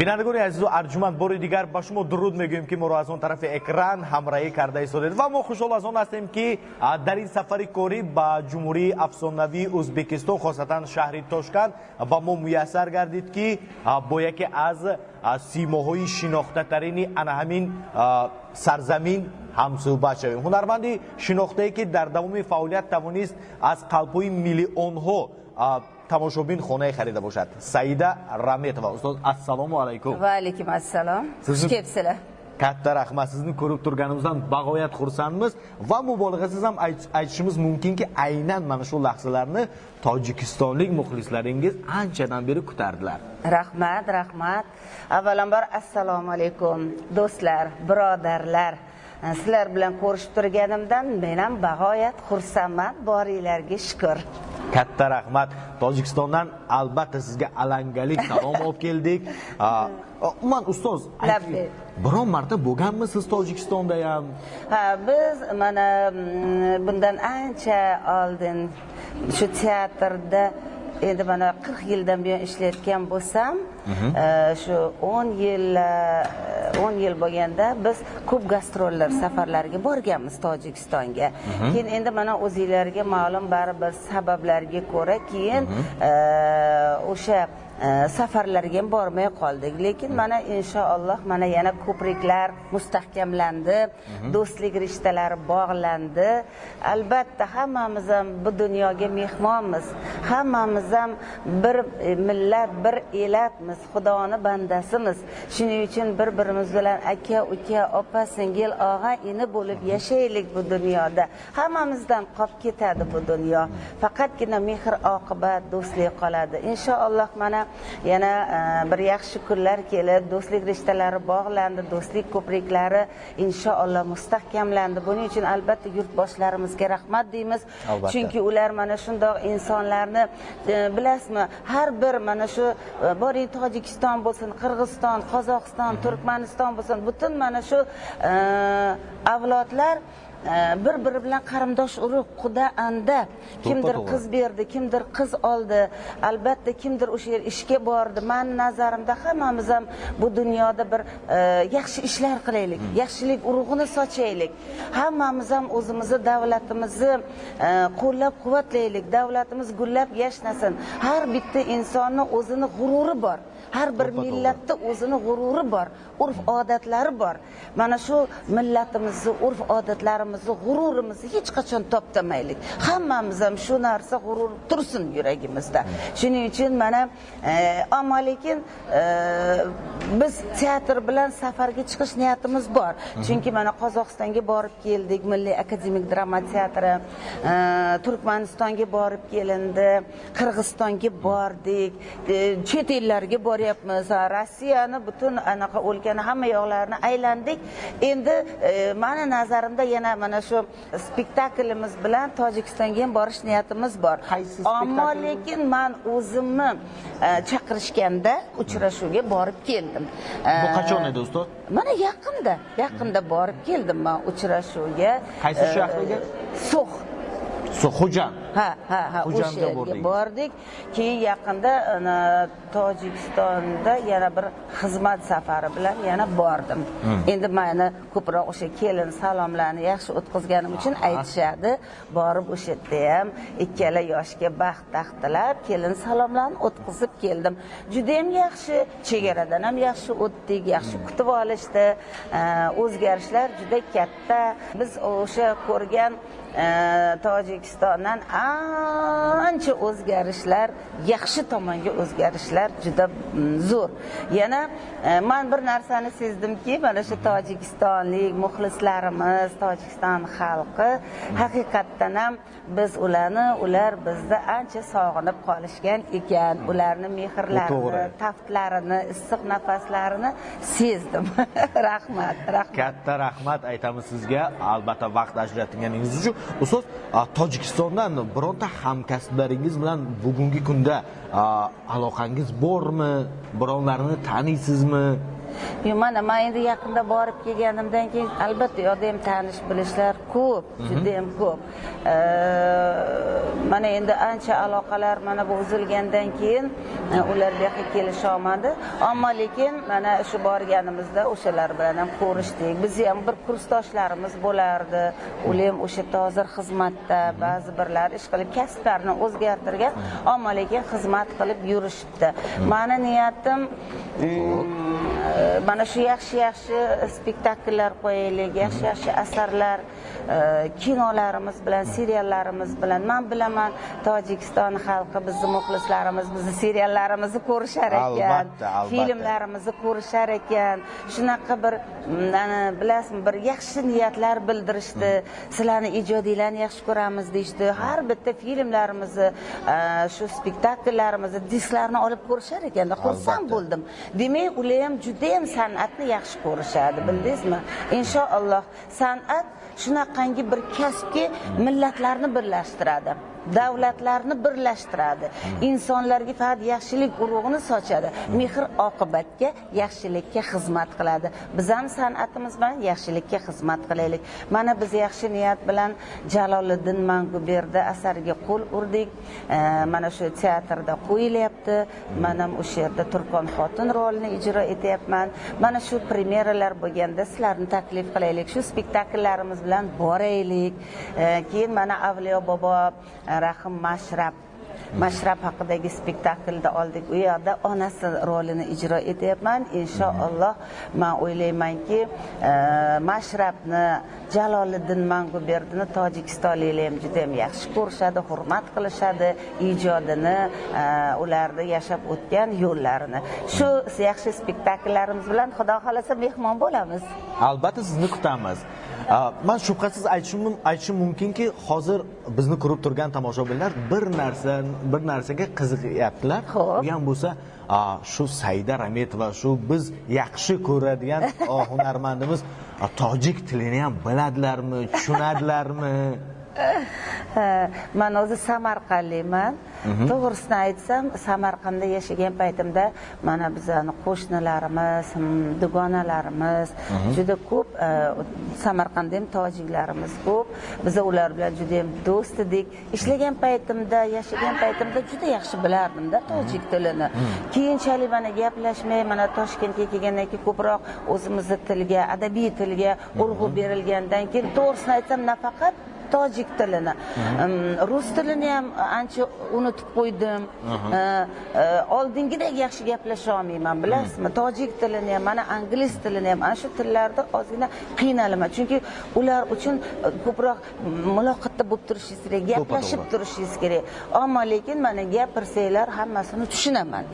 بینندگان عزیز و ارجمند بار دیگر با شما درود میگوییم که ما را از اون طرف اکران همراهی کرده ایستادید و ما خوشحال از آن هستیم که در این سفر کاری با جمهوری افسانوی ازبکستان خاصتا شهر تاشکند با ما میسر گردید که با یکی از سیماهای شناخته ترین همین سرزمین هم صحبت شویم. هنرمندی شناخته ای که در دوام فعالیت توانست از قلب‌های میلیون‌ها تماشابین خانه خریده باشد. سعیده راметова. استاد السلام علیکم. و علیکم السلام. خوش کیفسizlar. Katta rahmat. Sizni ko'rib turganimizdan bag'oyat xursandmiz va mubolag'asiz ham aytishimiz mumkinki aynan mana shu lahzalarni tojikistonlik muxlislaringiz anchadan beri kutardilar. Rahmat, rahmat. Avvalambor assalomu alaykum do'stlar, birodarlar. Sizlar bilan ko'rishib turganimdan men ham bag'oyat xursandman. Boringlarga shukr. Katta rahmat. Tojikistondan albatta sizga alangalik salom olib keldik. Umuman ustoz, biron marta bo'lganmisiz Tojikistonda ham? Ha, biz mana bundan ancha oldin shu teatrda endi mana 40 yildan buyon ishlayotgan bo'lsam, shu 10 yil bo'lganda biz ko'p gastrollar safarlarga borganmiz Tojikistonga. Keyin endi mana o'zingizlarga ma'lum baribir sabablarga ko'ra keyin o'sha safarlarga ham bormay qoldik. Lekin mana inshaalloh mana yana ko'priklar mustahkamlandi, do'stlik rishtalari bog'landi. Albatta hammamiz ham bu dunyoga mehmonmiz. Hammamiz ham bir millat, bir elatmiz, Xudoning bandasimiz. Shuning uchun bir-birimiz bilan aka, uka, opa, singil, og'a, ini bo'lib yashaylik bu dunyoda. Hammamizdan qolib ketadi bu dunyo. Faqatgina mehr, oqibat, do'stlik qoladi. Inshaalloh mana yana bir yaxshi kunlar kelib, do'stlik rishtalari bog'landi, do'stlik ko'priklari inshaalloh mustahkamlandi. Buning uchun albatta yurtboshlarimizga rahmat deymiz. Chunki ular mana shundoq insonlarni bilasizmi, har bir mana shu boring Tojikiston bo'lsin, Qirg'iziston, Qozog'iston, Turkmaniston bo'lsin, butun mana shu avlodlar bir-biri bilan qarindosh urug', quda anda. Kimdir qiz berdi, kimdir qiz oldi, albatta kimdir o'sha yer ishga bordi. Men nazarimda hammamiz ham bu dunyoda bir yaxshi ishlar qilaylik, yaxshilik urug'ini sochaylik. Hammamiz ham o'zimizni davlatimizni qo'llab-quvvatlaylik, davlatimiz gullab yashnasin. Har bitta insonning o'zini g'ururi bor. Har bir millatda o'zini g'ururi bor, urf-odatlari bor. Mana shu millatimizni, urf-odatlarimizni, g'ururimizni hech qachon toptamaylik. Hammamiz ham shu narsa g'urur tursin yuragimizda. Shuning uchun mana ammo lekin biz teatr bilan safarga chiqish niyatimiz bor. Chunki mana Qozog'istonga borib keldik, Milliy akademik drama teatri, Turkmanistonga borib kelindi, Qirg'izistonga bordik, chet ellarga boryapmiz. Rossiyani butun anaqa o'lkani hamma yoqlarini aylandik. Endi meni nazarimda yana mana shu spektaklimiz bilan Tojikistonga ham borish niyatimiz bor. Ammo lekin men o'zimni chaqirishganda uchrashuvga borib keldim. Bu qachon edi ustoz? Mana yaqinda borib keldim men uchrashuvga. Qaysi shahriga? Xo'jan. Ha, o'sha bordik. Keyin yaqinda Tojikistonda yana bir xizmat safari bilan yana bordim. Endi meni ko'proq o'sha kelin salomlarni yaxshi o'tkazganim uchun aytishadi. Borib o'sha yerda ham ikkala yoshga baxt taxtalab, kelin salomlarni o'tkazib keldim. Juda ham yaxshi, chegaradan ham yaxshi o'tdik, yaxshi kutib olishdi. O'zgarishlar juda katta. Biz o'sha ko'rgan Tojikistondan ancha o'zgarishlar, yaxshi tomonga o'zgarishlar juda zo'r. Yana men bir narsani sezdimki, mana shu tojikistonlik muxlislarimiz, Tojikiston xalqi haqiqatdan ham biz ular bizni ancha sog'inib qolishgan ekan. Ularni mehrlarini, taftlarini, issiq nafaslarini sezdim. Rahmat. Katta rahmat aytamiz sizga, albatta vaqt ajratganingiz uchun. Ustoz, Tojikistondan bironta hamkasblaringiz bilan bugungi kunda aloqangiz bormi? Bironlarini taniysizmi? Mana men endi yaqinda borib kelganimdan keyin albatta yoqda ham tanish bilishlar ko'p, juda ham ko'p. Mana endi ancha aloqalar mana bu uzilgandan keyin ular bu yoqqa kelisha olmadi. Ammo lekin mana shu borganimizda o'shalar bilan ham ko'rishdik. Bizni ham bir kursdoshlarimiz bo'lardi. Ular ham o'sha hozir xizmatda, ba'zi birlar ish qilib kasblarini o'zgartirgan, ammo lekin xizmat qilib yurishibdi. Meni niyatim mana shu yaxshi spektakllar qo'yaylik, yaxshi asarlar, kinolarimiz bilan, seriallarimiz bilan. Men bilaman, Tojikiston xalqi, bizning muxlislarimiz bizni seriallarimizni ko'rishar ekan, filmlarimizni ko'rishar ekan. Shunaqa bir bilasizmi, bir yaxshi niyatlar bildirishdi. Sizlarni ijodiylarni yaxshi ko'ramiz deydi. Har bitta filmlarimizni, shu spektakllarimizni, disklarni olib ko'rishar ekan. Xursand bo'ldim. Demak, ular ham juda ham san'atni yaxshi ko'rishadi, bildingizmi? Inshaalloh san'at shunaqangi bir kasbki millatlarni birlashtiradi. Davlatlarni birlashtiradi. Insonlarga faqat yaxshilik urug'ini sochadi. Mehr oqibatga, yaxshilikka xizmat qiladi. Biz ham san'atimiz bilan yaxshilikka xizmat qilaylik. Mana biz yaxshi niyat bilan Jaloliddin Manguberdi asariga qo'l urdik. Mana shu teatrda qo'yilyapti. Men ham o'sha yerda Turkon xotin rolini ijro etyapman. Mana shu premyeralar bo'lganda sizlarni taklif qilaylik. Shu spektakllarimiz bilan boraylik. Keyin mana Avliyo bobo Rahim Mashrab haqidagi spektaklda oldik. U yerda onasi rolini ijro etyapman. Inshaalloh men o'ylaymanki, Mashrabni, Jaloliddin Manguberdini Tojikistonliklar ham juda ham yaxshi ko'rishadi, hurmat qilishadi, ijodini, ularda yashab o'tgan yo'llarini. Shu yaxshi spektakllarimiz bilan Xudo xolasa mehmon bo'lamiz. Albatta sizni kutamiz. Men shubhasiz aytishim mumkinki, hozir bizni ko'rib turgan tomoshabinlar bir narsaga qiziqyaptilar. Bu ham bo'lsa, shu Saida Rametova, shu biz yaxshi ko'radigan hunarmandimiz tojik tilini ham biladilarmi, tushunadilarmi? Men o'zi Samarqandliman. To'g'risini aytsam, Samarqandda yashagan paytimda mana bizning qo'shnilarimiz, dugonalarimiz juda ko'p, Samarqandda ham tojiklarimiz ko'p. Biz ular bilan juda ham do'st edik. Ishlagan paytimda, yashagan paytimda juda yaxshi bilardim-da tojik tilini. Keyinchalik mana gaplashmay, mana Toshkentga kelgandan keyin ko'proq o'zimizning tilga, adabiy tilga urg'u berilgandan keyin to'g'risini aytsam, nafaqat tojik tilini, rus tilini ham ancha unutib qo'ydim. Oldingidek yaxshi gaplasha olmayman, bilasizmi? Tojik tilini ham, mana ingliz tilini ham, ana shu tillarda ozgina qiynalaman. Chunki ular uchun ko'proq muloqotda bo'lib turishingiz kerak, gaplashib turishingiz kerak. Ammo lekin mana gapirsanglar hammasini tushunaman.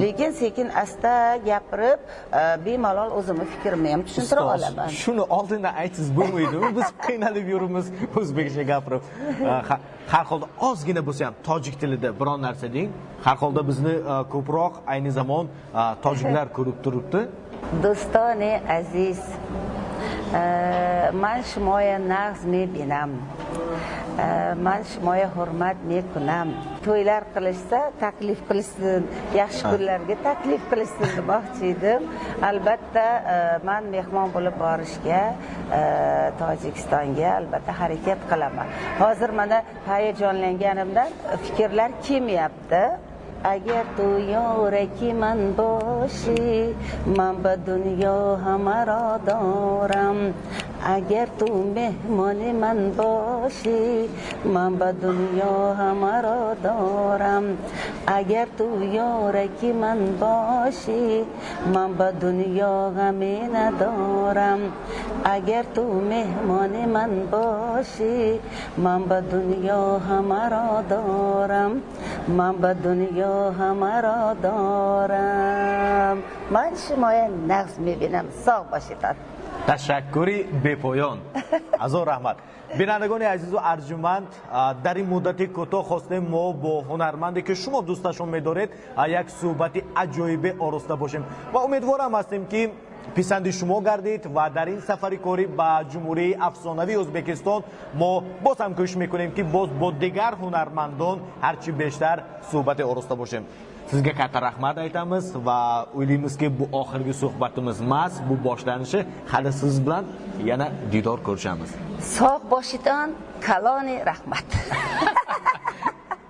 Lekin sekin asta gapirib, bemalol o'zimning fikrimni ham tushuntira olaman. Shuni oldindan aytsiz bo'lmaydimi? Biz qiynalib yurimiz o'zbek gapirib. Har holda ozgina bo'lsa ham tojik tilida biron narsa deng. Har holda bizni ko'proq ayni zamon tojiklar ko'rib turibdi. Do'stoni aziz, men shimoya nag'z mebinam. Men shimoya hurmat mekunam. To'ylar qilishsa taklif qilishsin, yaxshi kunlarga taklif qilishsin demoqchi edim. Albatta men mehmon bo'lib borishga Tojikistonga albatta harakat qilaman. Hozir mana hayajonlanganimdan fikrlar kelmayapti. Agar tu yoraki man boshi, man ba dunyo hamaro doram. Agar tu mehmoni man boshi, man ba dunyo hamaro doram. Agar tu yoraki man boshi, man ba dunyo g'amina doram. Agar tu mehmoni man boshi, man ba dunyo hamaro doram. Man ba dunyo hamaro doram. Men shimoya nag'z mebinam. Sog' boshidan. Tashakkuri bepoyon. Azor rahmat. Бинандагони азизу арҷуманд, дар ин муддати кӯтоҳ хостем мо бо ҳунарманде ки шумо дӯсташон медоред як суҳбати аҷоибе ороста бошем ва умедворам ҳастем ки писанди шумо гардид ва дар ин сафари корӣ ба ҷумҳурии афсонавии ӯзбекистон мо боз ҳам кӯшиш мекунем ки боз бо дигар ҳунармандон ҳарчи бештар суҳбати ороста бошем. Sizga katta rahmat aytamiz va o'ylaymizki bu oxirgi suhbatimiz emas, bu boshlanishi. Hali siz bilan yana didor ko'rishamiz. Sog' boshidan kaloni rahmat.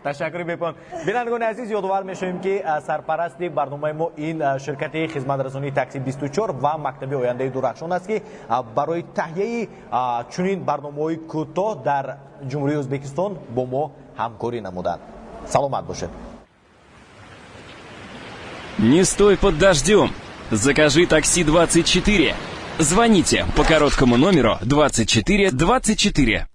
Tashakkur bepon. Binangon aziz, yodg'or meshim ki sarparasti barnomai mo in shirkati xizmatrasoni taksi 24 va maktabi oyandayi Durafshon ast ki baroyi tahyiyayi chunin barnomai ko'toh dar Jumhuriyat O'zbekiston bo mo hamkori namudand. Salomat bo'shing. Не стой под дождем. Закажи такси 24. Звоните по короткому номеру 2424.